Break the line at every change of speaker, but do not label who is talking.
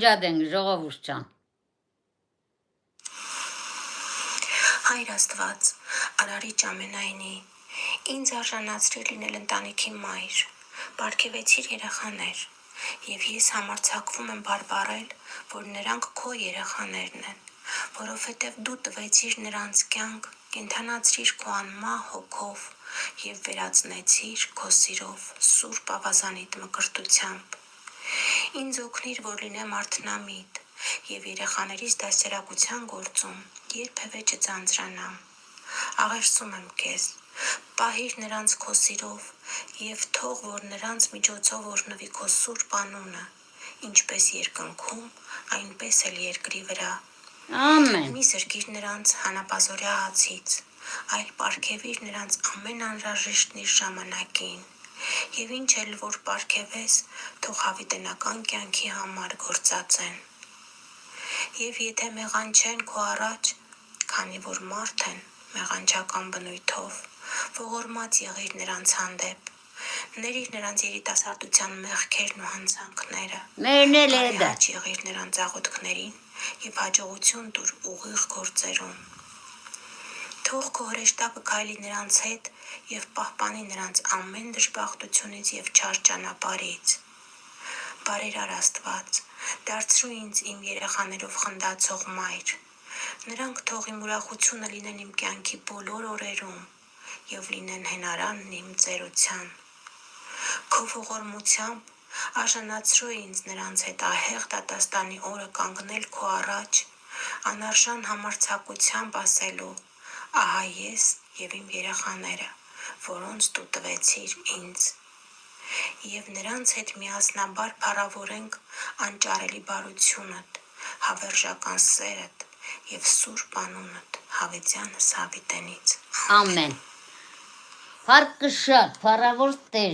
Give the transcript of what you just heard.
Ջադենք ժողովուրդ ջան։
Հայր Աստված, Արարիչ ամենայնի, ինձ արժանացրիր լինել ընտանիքի մայր, պարգևեցիր երեխաներ, եւ ես համարձակվում եմ բարբառել, որ նրանք քո երեխաներն են, որովհետև դու տվեցիր նրանց կյանք, կենդանացրիր քո անմահ հոգով եւ վերածնեցիր քո սիրով սուրբ ավազանիդ մկրտությամբ։ Ինձ օգնիր, որ լինեմ արթնամիտ եւ երեխաներիս դաստիարակության գործում երբևէ չձանձրանամ։ Աղերսում եմ քեզ, պահիր նրանց քո սիրով եւ թող, որ նրանց միջոցով օրհնվի քո սուրբ անունը, ինչպես երկնքում, այնպես էլ երկրի վրա։
Ամեն։
Մի զրկիր նրանց հանապազորյա հացից, այլ պարգևիր նրանց ամեն անհրաժեշտն իր ժամանակին, եւ ինչ էլ որ պարգևես, թող հավիտենական կյանքի համար գործածեն։ Եվ եթե մեղանչեն քո առաջ, քանի որ մարդ են մեղանչական բնույթով, ողորմած եղիր նրանց հանդեպ, ների նրանց երիտասարդության մեղքերն ու հանցանքները,
Մերն էլ է դա։
բարեհաճ եղիր նրանց աղոթքներին եւ հաջողություն տուր ուղիղ գործերում։ Թող քո հրեշտակը քայլի նրանց հետ եւ պահպանի նրանց ամեն դժբախտությունից եւ չար ճանապարհից։ Բարերար Աստված, դարձրու ինձ իմ երեխաներով խնդացող մայր։ Նրանք թող իմ ուրախությունը լինեն իմ կյանքի բոլոր օրերում եւ լինեն հենարանն իմ ծերության։ Քո ողորմությամբ արժանացրու ինձ նրանց հետ ահեղ դատաստանի օրը կանգնել քո առաջ, անարժան համարձակությամբ ասելու. ահա ես եւ իմ երեխաները, որոնց դու տվեցիր ինձ։ Եվ նրանց հետ միասնաբար փառավորենք անճարելի բարությունդ, հավերժական սերդ եւ սուրբ անունդ Հավիտյանս Հավիտենից։
Ամեն։ Փառք շատ, փառավոր Տեր